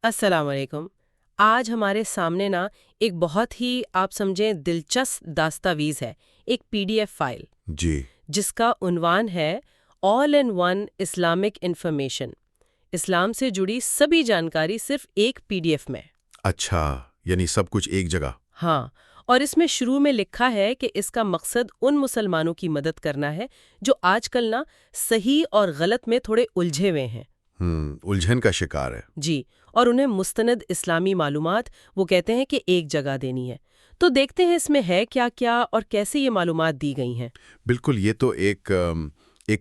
السلام علیکم۔ آج ہمارے سامنے ایک بہت ہی آپ سمجھیں دلچسپ دستاویز ہے، ایک PDF فائل جی جس کا عنوان ہے آل ان ون اسلامک انفارمیشن، اسلام سے جڑی سبھی جانکاری صرف ایک PDF میں۔ اچھا، یعنی سب کچھ ایک جگہ۔ ہاں، اور اس میں شروع میں لکھا ہے کہ اس کا مقصد ان مسلمانوں کی مدد کرنا ہے جو آج کل صحیح اور غلط میں تھوڑے الجھے ہوئے ہیں۔ الجھن کا شکار ہے۔ جی، اور انہیں مستند اسلامی معلومات وہ کہتے ہیں کہ ایک جگہ دینی ہے۔ تو دیکھتے ہیں اس میں ہے کیا کیا اور کیسے یہ معلومات دی گئی ہیں۔ بالکل، یہ تو ایک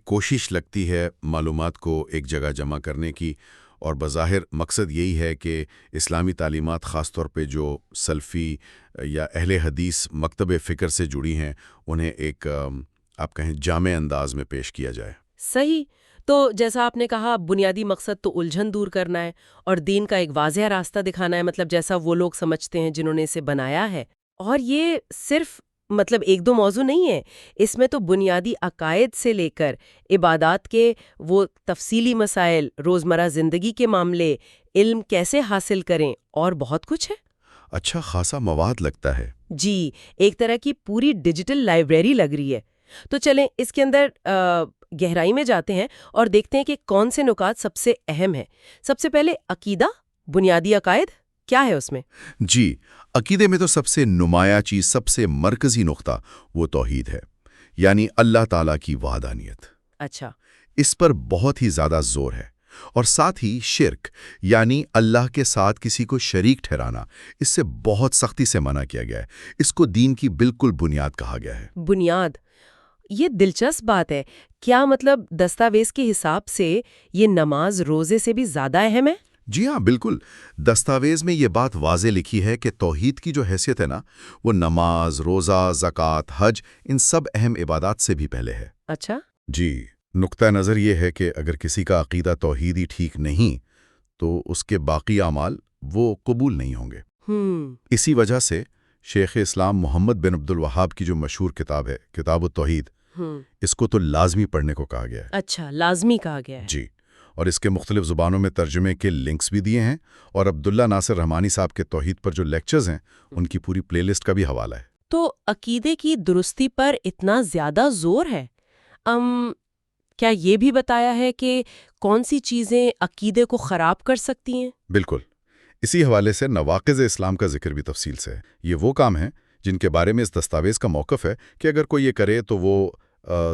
کوشش لگتی ہے معلومات کو ایک جگہ جمع کرنے کی، اور بظاہر مقصد یہی ہے کہ اسلامی تعلیمات خاص طور پہ جو سلفی یا اہل حدیث مکتب فکر سے جڑی ہیں انہیں ایک آپ کہیں جامع انداز میں پیش کیا جائے۔ صحیح۔ تو جیسا آپ نے کہا، بنیادی مقصد تو الجھن دور کرنا ہے اور دین کا ایک واضح راستہ دکھانا ہے، مطلب جیسا وہ لوگ سمجھتے ہیں جنہوں نے اسے بنایا ہے۔ اور یہ صرف ایک دو موضوع نہیں ہے، اس میں تو بنیادی عقائد سے لے کر عبادات کے وہ تفصیلی مسائل، روزمرہ زندگی کے معاملے، علم کیسے حاصل کریں، اور بہت کچھ ہے۔ اچھا خاصا مواد لگتا ہے۔ جی، ایک طرح کی پوری ڈیجیٹل لائبریری لگ رہی ہے۔ تو چلیں اس کے اندر گہرائی میں جاتے ہیں اور دیکھتے ہیں کہ کون سے نکات سب سے اہم ہیں۔ سب سے پہلے عقیدہ، بنیادی عقائد کیا ہے اس میں؟ جی، عقیدے میں تو سب سے نمایاں چیز، سب سے مرکزی نقطہ وہ توحید ہے، یعنی اللہ تعالیٰ کی وحدانیت۔ اچھا۔ اس پر بہت ہی زیادہ زور ہے، اور ساتھ ہی شرک، یعنی اللہ کے ساتھ کسی کو شریک ٹھہرانا، اس سے بہت سختی سے منع کیا گیا ہے۔ اس کو دین کی بالکل بنیاد کہا گیا ہے۔ بنیاد، یہ دلچسپ بات ہے۔ کیا دستاویز کے حساب سے یہ نماز روزے سے بھی زیادہ اہم ہے؟ جی ہاں، بالکل۔ دستاویز میں یہ بات واضح لکھی ہے کہ توحید کی جو حیثیت ہے وہ نماز، روزہ، زکوٰۃ، حج، ان سب اہم عبادات سے بھی پہلے ہے۔ اچھا۔ جی، نقطہ نظر یہ ہے کہ اگر کسی کا عقیدہ توحیدی ٹھیک نہیں تو اس کے باقی اعمال وہ قبول نہیں ہوں گے۔ اسی وجہ سے شیخ اسلام محمد بن عبد الوہاب کی جو مشہور کتاب ہے کتاب التوحید، اس کو تو لازمی پڑھنے کو کہا گیا ہے۔ اچھا، لازمی کہا گیا ہے۔ جی، اور اس کے مختلف زبانوں میں ترجمے کے لنکس بھی دیے ہیں، اور عبداللہ ناصر رحمانی صاحب کے توحید پر جو لیکچرز ہیں ان کی پوری پلے لسٹ کا بھی حوالہ ہے۔ تو عقیدے کی درستی پر اتنا زیادہ زور ہے، کیا یہ بھی بتایا ہے کہ کون سی چیزیں عقیدے کو خراب کر سکتی ہیں؟ بالکل، اسی حوالے سے نواقض اسلام کا ذکر بھی تفصیل سے ہے۔ یہ وہ کام ہیں جن کے بارے میں اس دستاویز کا موقف ہے کہ اگر کوئی یہ کرے تو وہ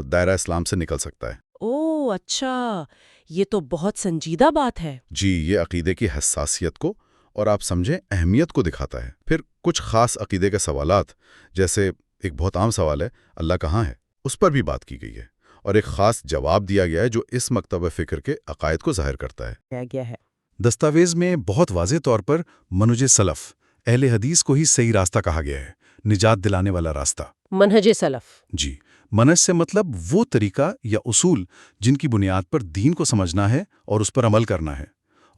دائرہ اسلام سے نکل سکتا ہے۔ اوہ اچھا، یہ تو بہت سنجیدہ بات ہے۔ جی، یہ عقیدے کی حساسیت کو اور آپ سمجھیں اہمیت کو دکھاتا ہے۔ پھر کچھ خاص عقیدے کے سوالات، جیسے ایک بہت عام سوال ہے اللہ کہاں ہے، اس پر بھی بات کی گئی ہے، اور ایک خاص جواب دیا گیا ہے جو اس مکتب فکر کے عقائد کو ظاہر کرتا ہے۔ گیا ہے۔ دستاویز میں بہت واضح طور پر منہج سلف، اہل حدیث کو ہی صحیح راستہ کہا گیا ہے، نجات دلانے والا راستہ۔ منہج سلف۔ جی، منہج سے مطلب وہ طریقہ یا اصول جن کی بنیاد پر دین کو سمجھنا ہے اور اس پر عمل کرنا ہے۔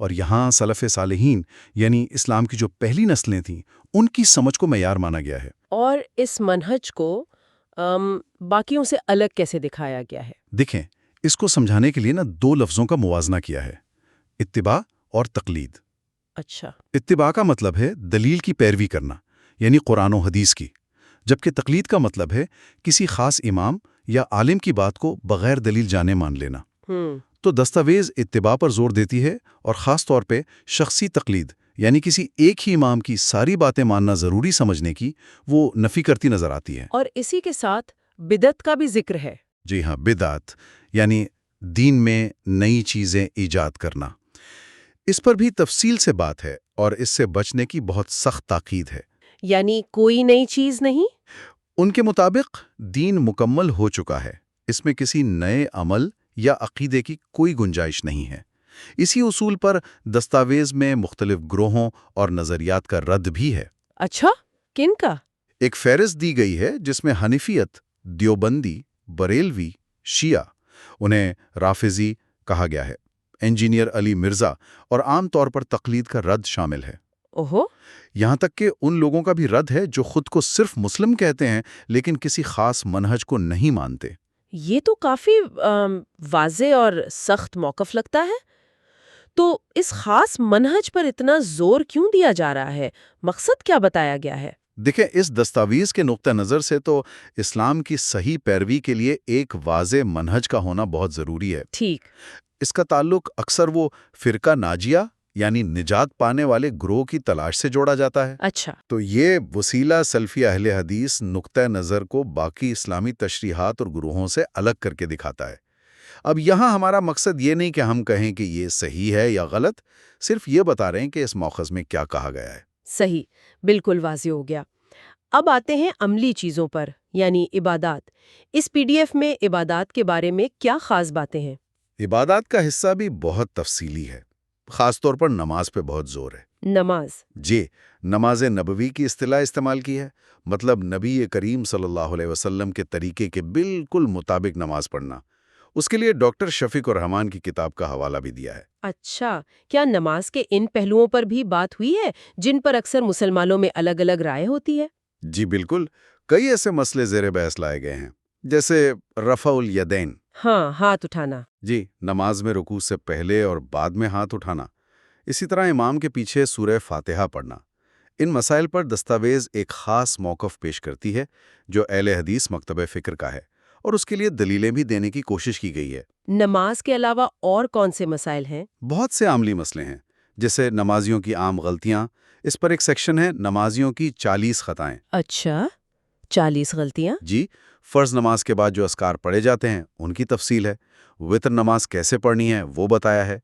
اور یہاں سلف صالحین یعنی اسلام کی جو پہلی نسلیں تھیں ان کی سمجھ کو معیار مانا گیا ہے۔ اور اس منہج کو باقیوں سے الگ کیسے دکھایا گیا ہے؟ دیکھیں، اس کو سمجھانے کے لیے دو لفظوں کا موازنہ کیا ہے، اتباع اور تقلید۔ اچھا۔ اتباع کا مطلب ہے دلیل کی پیروی کرنا، یعنی قرآن و حدیث کی، جبکہ تقلید کا مطلب ہے کسی خاص امام یا عالم کی بات کو بغیر دلیل جانے مان لینا۔ تو دستاویز اتباع پر زور دیتی ہے، اور خاص طور پہ شخصی تقلید، یعنی کسی ایک ہی امام کی ساری باتیں ماننا ضروری سمجھنے کی وہ نفی کرتی نظر آتی ہے۔ اور اسی کے ساتھ بدعت کا بھی ذکر ہے۔ جی ہاں، بدعت یعنی دین میں نئی چیزیں ایجاد کرنا، اس پر بھی تفصیل سے بات ہے، اور اس سے بچنے کی بہت سخت تاکید ہے۔ یعنی کوئی نئی چیز نہیں؟ ان کے مطابق دین مکمل ہو چکا ہے، اس میں کسی نئے عمل یا عقیدے کی کوئی گنجائش نہیں ہے۔ اسی اصول پر دستاویز میں مختلف گروہوں اور نظریات کا رد بھی ہے۔ اچھا، کن کا؟ ایک فہرست دی گئی ہے جس میں حنفیت، دیوبندی، بریلوی، شیعہ، انہیں رافضی کہا گیا ہے، انجینئر علی مرزا، اور عام طور پر تقلید کا رد شامل ہے۔ اوہو! یہاں تک کہ ان لوگوں کا بھی رد ہے جو خود کو صرف مسلم کہتے ہیں لیکن کسی خاص منہج کو نہیں مانتے۔ یہ تو کافی واضح اور سخت موقف لگتا ہے۔ تو اس خاص منہج پر اتنا زور کیوں دیا جا رہا ہے؟ مقصد کیا بتایا گیا ہے؟ دیکھیں، اس دستاویز کے نقطہ نظر سے تو اسلام کی صحیح پیروی کے لیے ایک واضح منہج کا ہونا بہت ضروری ہے۔ ٹھیک۔ اس کا تعلق اکثر وہ فرقہ ناجیہ یعنی نجات پانے والے گروہ کی تلاش سے جوڑا جاتا ہے۔ اچھا۔ تو یہ وسیلہ سلفی اہل حدیث نقطہ نظر کو باقی اسلامی تشریحات اور گروہوں سے الگ کر کے دکھاتا ہے۔ اب یہاں ہمارا مقصد یہ نہیں کہ ہم کہیں کہ یہ صحیح ہے یا غلط، صرف یہ بتا رہے ہیں کہ اس مؤخذ میں کیا کہا گیا ہے۔ صحیح، بالکل واضح ہو گیا۔ اب آتے ہیں عملی چیزوں پر، یعنی عبادات۔ اس پی ڈی ایف میں عبادات کے بارے میں کیا خاص باتیں ہیں؟ عبادات کا حصہ بھی بہت تفصیلی ہے، خاص طور پر نماز پہ بہت زور ہے۔ نماز؟ جی، نماز نبوی کی اصطلاح استعمال کی ہے، مطلب نبی کریم صلی اللہ علیہ وسلم کے طریقے کے بالکل مطابق نماز پڑھنا۔ اس کے لیے ڈاکٹر شفیق الرحمان کی کتاب کا حوالہ بھی دیا ہے۔ اچھا، کیا نماز کے ان پہلوؤں پر بھی بات ہوئی ہے جن پر اکثر مسلمانوں میں الگ الگ رائے ہوتی ہے؟ جی بالکل، کئی ایسے مسئلے زیر بحث لائے گئے ہیں، جیسے رفع الیدین۔ ہاں، ہاتھ اٹھانا۔ جی، نماز میں رکوع سے پہلے اور بعد میں ہاتھ اٹھانا۔ اسی طرح امام کے پیچھے سورہ فاتحہ پڑھنا۔ ان مسائل پر دستاویز ایک خاص موقف پیش کرتی ہے جو اہل حدیث مکتبہ فکر کا ہے، اور اس کے لیے دلیلیں بھی دینے کی کوشش کی گئی ہے۔ نماز کے علاوہ اور کون سے مسائل ہیں؟ بہت سے عملی مسئلے ہیں، جیسے نمازیوں کی عام غلطیاں۔ اس پر ایک سیکشن ہے نمازیوں کی 40 خطائیں۔ اچھا، 40 غلطیاں؟ جی، فرض نماز کے بعد جو اذکار پڑھے جاتے ہیں ان کی تفصیل ہے۔ وتر نماز کیسے پڑھنی ہے وہ بتایا ہے۔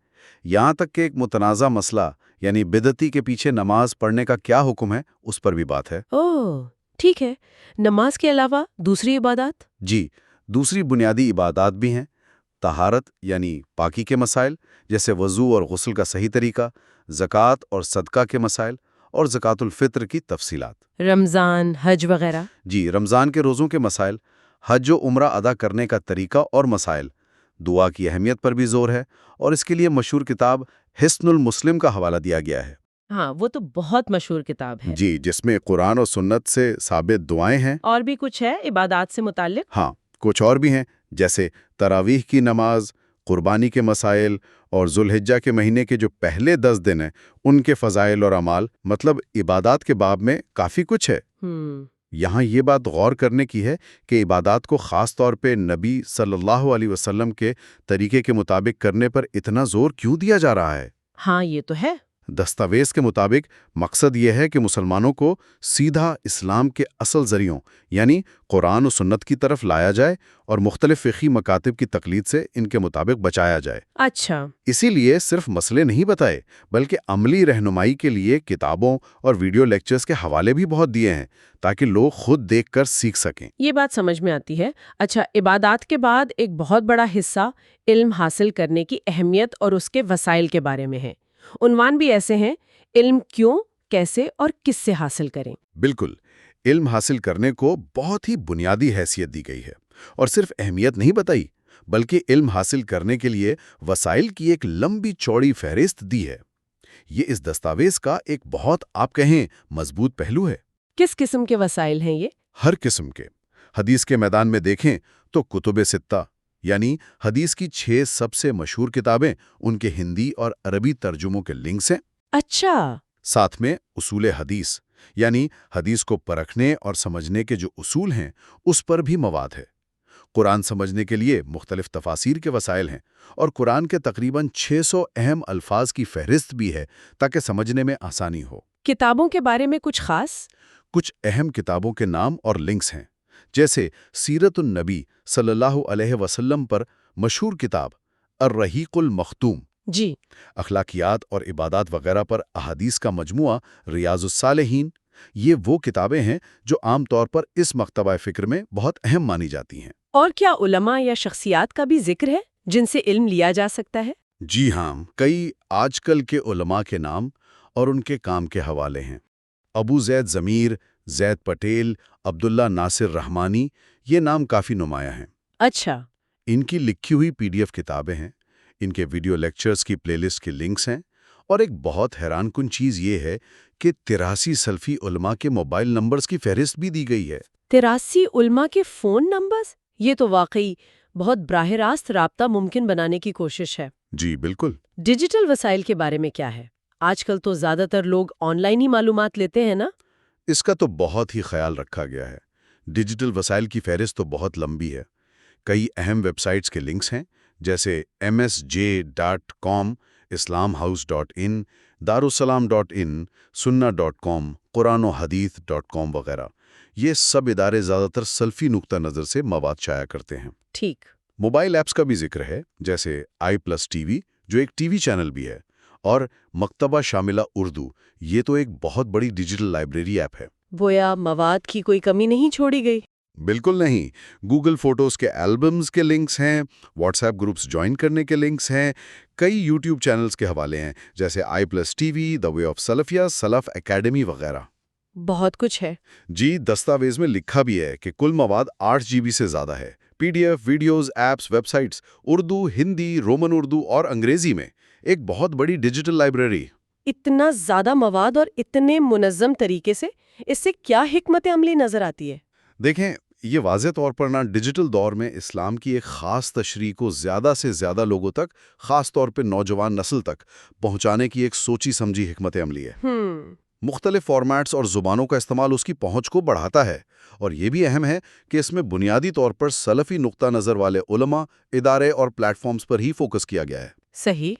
یہاں تک کہ ایک متنازع مسئلہ یعنی بدعتی کے پیچھے نماز پڑھنے کا کیا حکم ہے اس پر بھی بات ہے۔ اوہ، ٹھیک ہے۔ نماز کے علاوہ دوسری عبادات؟ جی، دوسری بنیادی عبادات بھی ہیں۔ طہارت یعنی پاکی کے مسائل، جیسے وضو اور غسل کا صحیح طریقہ، زکوٰۃ اور صدقہ کے مسائل، اور زکوٰۃ الفطر کی تفصیلات۔ رمضان، حج وغیرہ؟ جی، رمضان کے روزوں کے مسائل، حج و عمرہ ادا کرنے کا طریقہ اور مسائل، دعا کی اہمیت پر بھی زور ہے، اور اس کے لیے مشہور کتاب حصن المسلم کا حوالہ دیا گیا ہے۔ ہاں، وہ تو بہت مشہور کتاب ہے۔ جی، جس میں قرآن و سنت سے ثابت دعائیں ہیں۔ اور بھی کچھ ہے عبادات سے متعلق؟ ہاں، کچھ اور بھی ہیں، جیسے تراویح کی نماز، قربانی کے مسائل، اور ذوالحجہ کے مہینے کے جو پہلے 10 دن ہیں ان کے فضائل اور اعمال۔ مطلب عبادات کے باب میں کافی کچھ ہے۔ یہاں یہ بات غور کرنے کی ہے کہ عبادات کو خاص طور پہ نبی صلی اللہ علیہ وسلم کے طریقے کے مطابق کرنے پر اتنا زور کیوں دیا جا رہا ہے؟ ہاں، یہ تو ہے۔ دستاویز کے مطابق مقصد یہ ہے کہ مسلمانوں کو سیدھا اسلام کے اصل ذریعوں یعنی قرآن و سنت کی طرف لایا جائے اور مختلف فقہی مکاتب کی تقلید سے ان کے مطابق بچایا جائے۔ اچھا۔ اسی لیے صرف مسئلے نہیں بتائے بلکہ عملی رہنمائی کے لیے کتابوں اور ویڈیو لیکچرز کے حوالے بھی بہت دیے ہیں تاکہ لوگ خود دیکھ کر سیکھ سکیں۔ یہ بات سمجھ میں آتی ہے۔ اچھا، عبادات کے بعد ایک بہت بڑا حصہ علم حاصل کرنے کی اہمیت اور اس کے وسائل کے بارے میں ہے۔ عنوان بھی ایسے ہیں، علم کیوں، کیسے اور کس سے حاصل کریں۔ بالکل، علم حاصل کرنے کو بہت ہی بنیادی حیثیت دی گئی ہے، اور صرف اہمیت نہیں بتائی بلکہ علم حاصل کرنے کے لیے وسائل کی ایک لمبی چوڑی فہرست دی ہے۔ یہ اس دستاویز کا ایک بہت آپ کہیں مضبوط پہلو ہے۔ کس قسم کے وسائل ہیں یہ؟ ہر قسم کے۔ حدیث کے میدان میں دیکھیں تو کتب ستہ یعنی حدیث کی 6 سب سے مشہور کتابیں، ان کے ہندی اور عربی ترجموں کے لنکس ہیں۔ اچھا۔ ساتھ میں اصول حدیث یعنی حدیث کو پرکھنے اور سمجھنے کے جو اصول ہیں اس پر بھی مواد ہے۔ قرآن سمجھنے کے لیے مختلف تفاسیر کے وسائل ہیں، اور قرآن کے تقریباً 600 اہم الفاظ کی فہرست بھی ہے تاکہ سمجھنے میں آسانی ہو۔ کتابوں کے بارے میں کچھ خاص؟ کچھ اہم کتابوں کے نام اور لنکس ہیں، جیسے سیرت النبی صلی اللہ علیہ وسلم پر مشہور کتاب الرحیق المختوم، جی، اخلاقیات اور عبادات وغیرہ پر احادیث کا مجموعہ ریاض الصالحین۔ یہ وہ کتابیں ہیں جو عام طور پر اس مکتبہ فکر میں بہت اہم مانی جاتی ہیں۔ اور کیا علماء یا شخصیات کا بھی ذکر ہے جن سے علم لیا جا سکتا ہے؟ جی ہاں، کئی آج کل کے علماء کے نام اور ان کے کام کے حوالے ہیں۔ ابو زید ضمیر، زید پٹیل، عبداللہ ناصر رحمانی، یہ نام کافی نمایاں ہیں۔ اچھا۔ ان کی لکھی ہوئی PDF کتابیں ہیں، ان کے ویڈیو لیکچرز کی پلے لسٹ کے لنکس ہیں، اور ایک بہت حیران کن چیز یہ ہے کہ 83 سلفی علماء کے موبائل نمبرز کی فہرست بھی دی گئی ہے۔ 83 علماء کے فون نمبرز؟ یہ تو واقعی بہت براہ راست رابطہ ممکن بنانے کی کوشش ہے۔ جی بالکل. ڈیجیٹل وسائل کے بارے میں کیا ہے؟ آج کل تو زیادہ تر لوگ آن لائن ہی معلومات لیتے ہیں نا؟ اس کا تو بہت ہی خیال رکھا گیا ہے. ڈیجیٹل وسائل کی فہرست تو بہت لمبی ہے. کئی اہم ویب سائٹس کے لنکس ہیں، جیسے msj.com، islamhouse.in، darussalam.in، sunna.com، قرآن و حدیث.com وغیرہ. یہ سب ادارے زیادہ تر سلفی نقطہ نظر سے مواد شائع کرتے ہیں. ٹھیک. موبائل ایپس کا بھی ذکر ہے، جیسے i+TV، جو ایک ٹی وی چینل بھی ہے، اور مکتبہ شاملہ اردو، یہ تو ایک بہت بڑی ڈیجیٹل لائبریری ایپ ہے. گویا مواد کی کوئی کمی نہیں چھوڑی گئی. بالکل نہیں. گوگل فوٹوز کے البمز کے لنکس ہیں، واٹس ایپ گروپس جوائن کرنے کے لنکس ہیں، کئی یوٹیوب چینلز کے حوالے ہیں، جیسے i+TV، دا وے آف سلفیہ، سلف اکیڈمی وغیرہ. بہت کچھ ہے. جی، دستاویز میں لکھا بھی ہے کہ کل مواد 8 GB سے زیادہ ہے. PDF، videos, apps, web sites, Urdu, Hindi, Roman Urdu اور انگریزی میں. ایک بہت بڑی ڈیجیٹل لائبریری. اتنا زیادہ مواد اور اتنے منظم طریقے سے، اس سے کیا حکمت عملی نظر آتی ہے؟ دیکھیں، یہ واضح طور پر ڈیجیٹل دور میں اسلام کی ایک خاص تشریح کو زیادہ سے زیادہ لوگوں تک، خاص طور پہ نوجوان نسل تک پہنچانے کی ایک سوچی سمجھی حکمت عملی ہے. مختلف فارمیٹس اور زبانوں کا استعمال اس کی پہنچ کو بڑھاتا ہے، اور یہ بھی اہم ہے کہ اس میں بنیادی طور پر سلفی نقطہ نظر والے علماء، ادارے اور پلیٹ فارمز پر ہی فوکس کیا گیا ہے. صحیح.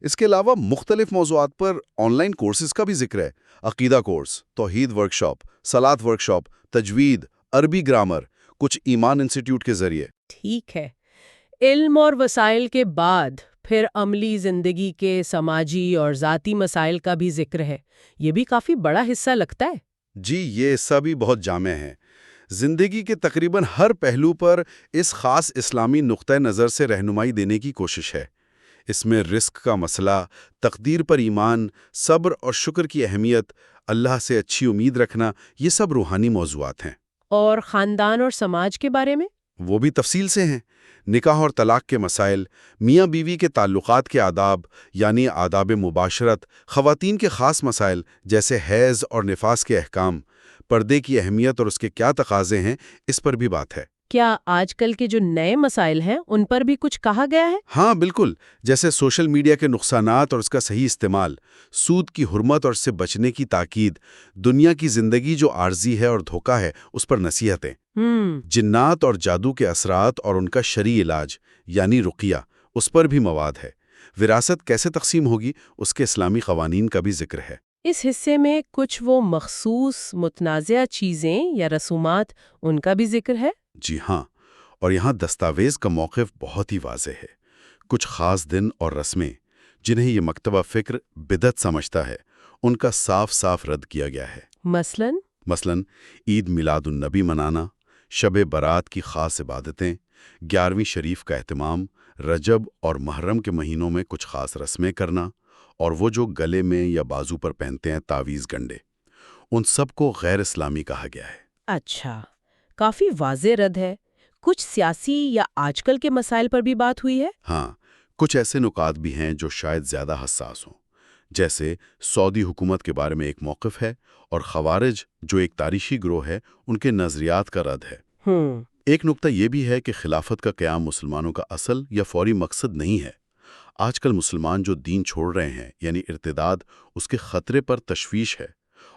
اس کے علاوہ مختلف موضوعات پر آن لائن کورسز کا بھی ذکر ہے. عقیدہ کورس، توحید ورکشاپ، صلاۃ ورکشاپ، تجوید، عربی گرامر، کچھ ایمان انسٹیٹیوٹ کے ذریعے. ٹھیک ہے. علم اور وسائل کے بعد پھر عملی زندگی کے سماجی اور ذاتی مسائل کا بھی ذکر ہے. یہ بھی کافی بڑا حصہ لگتا ہے. جی، یہ حصہ بھی بہت جامع ہے. زندگی کے تقریباً ہر پہلو پر اس خاص اسلامی نقطہ نظر سے رہنمائی دینے کی کوشش ہے. اس میں رزق کا مسئلہ، تقدیر پر ایمان، صبر اور شکر کی اہمیت، اللہ سے اچھی امید رکھنا، یہ سب روحانی موضوعات ہیں. اور خاندان اور سماج کے بارے میں؟ وہ بھی تفصیل سے ہیں. نکاح اور طلاق کے مسائل، میاں بیوی کے تعلقات کے آداب، یعنی آداب مباشرت، خواتین کے خاص مسائل جیسے حیض اور نفاس کے احکام، پردے کی اہمیت اور اس کے کیا تقاضے ہیں، اس پر بھی بات ہے. کیا آج کل کے جو نئے مسائل ہیں ان پر بھی کچھ کہا گیا ہے؟ ہاں بالکل، جیسے سوشل میڈیا کے نقصانات اور اس کا صحیح استعمال، سود کی حرمت اور اس سے بچنے کی تاکید، دنیا کی زندگی جو عارضی ہے اور دھوکہ ہے، اس پر نصیحتیں، جنات اور جادو کے اثرات اور ان کا شرعی علاج یعنی رقیہ، اس پر بھی مواد ہے. وراثت کیسے تقسیم ہوگی، اس کے اسلامی قوانین کا بھی ذکر ہے. اس حصے میں کچھ وہ مخصوص متنازعہ چیزیں یا رسومات، ان کا بھی ذکر ہے؟ جی ہاں، اور یہاں دستاویز کا موقف بہت ہی واضح ہے. کچھ خاص دن اور رسمیں جنہیں یہ مکتبہ فکر بدعت سمجھتا ہے، ان کا صاف صاف رد کیا گیا ہے. مثلاً عید میلاد النبی منانا، شب برات کی خاص عبادتیں، 11ویں شریف کا اہتمام، رجب اور محرم کے مہینوں میں کچھ خاص رسمیں کرنا، اور وہ جو گلے میں یا بازو پر پہنتے ہیں تعویذ گنڈے، ان سب کو غیر اسلامی کہا گیا ہے. اچھا، کافی واضح رد ہے. کچھ سیاسی یا آج کل کے مسائل پر بھی بات ہوئی ہے؟ ہاں، کچھ ایسے نکات بھی ہیں جو شاید زیادہ حساس ہوں، جیسے سعودی حکومت کے بارے میں ایک موقف ہے، اور خوارج جو ایک تاریخی گروہ ہے، ان کے نظریات کا رد ہے. ایک نکتہ یہ بھی ہے کہ خلافت کا قیام مسلمانوں کا اصل یا فوری مقصد نہیں ہے. آج کل مسلمان جو دین چھوڑ رہے ہیں، یعنی ارتداد، اس کے خطرے پر تشویش ہے.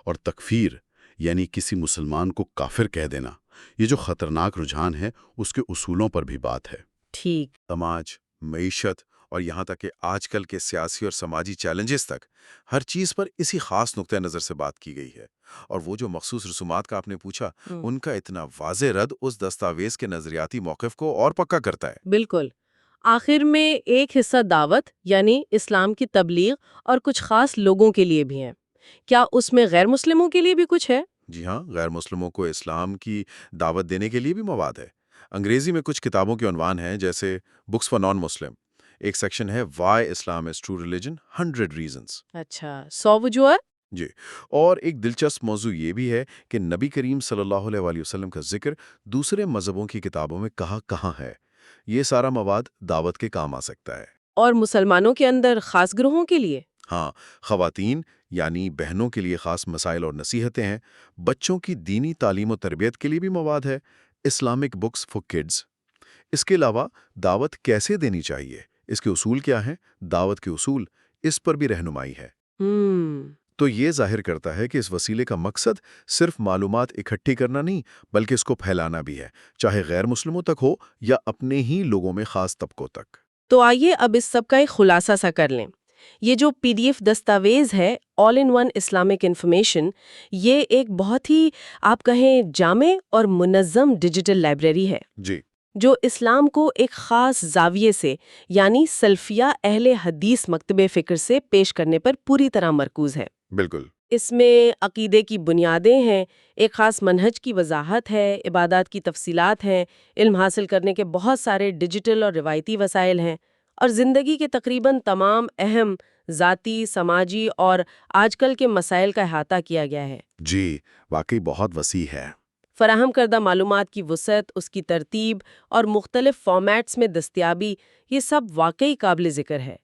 اور تکفیر، یعنی کسی مسلمان کو کافر کہہ دینا، یہ جو خطرناک رجحان ہے، اس کے اصولوں پر بھی بات ہے. ٹھیک. سماج، معیشت اور یہاں تک کہ آج کل کے سیاسی اور سماجی چیلنجز تک، ہر چیز پر اسی خاص نقطہ نظر سے بات کی گئی ہے. اور وہ جو مخصوص رسومات کا آپ نے پوچھا، ان کا اتنا واضح رد اس دستاویز کے نظریاتی موقف کو اور پکا کرتا ہے. بالکل. آخر میں ایک حصہ دعوت یعنی اسلام کی تبلیغ اور کچھ خاص لوگوں کے لیے بھی ہے. کیا اس میں غیر مسلموں کے لیے بھی کچھ ہے؟ جی ہاں، غیر مسلموں کو اسلام کی دعوت دینے کے لیے بھی مواد ہے. انگریزی میں کچھ کتابوں کے عنوان ہیں، جیسے بکس فار نان مسلم. ایک سیکشن ہے why Islam is true religion 100 reasons. اچھا، 100 وجوہات. جی، اور ایک دلچسپ موضوع یہ بھی ہے کہ نبی کریم صلی اللہ علیہ وسلم کا ذکر دوسرے مذہبوں کی کتابوں میں کہاں ہے. یہ سارا مواد دعوت کے کام آ سکتا ہے. اور مسلمانوں کے اندر خاص گروہوں کے لیے؟ ہاں، خواتین یعنی بہنوں کے لیے خاص مسائل اور نصیحتیں ہیں. بچوں کی دینی تعلیم و تربیت کے لیے بھی مواد ہے، اسلامک بکس فار کڈز. اس کے علاوہ دعوت کیسے دینی چاہیے، اس کے اصول کیا ہیں، دعوت کے اصول، اس پر بھی رہنمائی ہے۔ ہم تو یہ ظاہر کرتا ہے کہ اس وسیلے کا مقصد صرف معلومات اکٹھی کرنا نہیں، بلکہ اس کو پھیلانا بھی ہے، چاہے غیر مسلموں تک ہو یا اپنے ہی لوگوں میں خاص طبقوں تک۔ تو آئیے اب اس سب کا ایک خلاصہ سا کر لیں۔ یہ جو PDF دستاویز ہے آل ان ون اسلامک انفارمیشن، یہ ایک بہت ہی آپ کہیں جامع اور منظم ڈیجیٹل لائبریری ہے جی، جو اسلام کو ایک خاص زاویے سے یعنی سلفیہ اہل حدیث مکتب فکر سے پیش کرنے پر پوری طرح مرکوز ہے۔ بالکل۔ اس میں عقیدے کی بنیادیں ہیں، ایک خاص منہج کی وضاحت ہے، عبادات کی تفصیلات ہیں، علم حاصل کرنے کے بہت سارے ڈیجیٹل اور روایتی وسائل ہیں، اور زندگی کے تقریباً تمام اہم ذاتی، سماجی اور آج کل کے مسائل کا احاطہ کیا گیا ہے۔ جی، واقعی بہت وسیع ہے۔ فراہم کردہ معلومات کی وسعت، اس کی ترتیب اور مختلف فارمیٹس میں دستیابی، یہ سب واقعی قابل ذکر ہے۔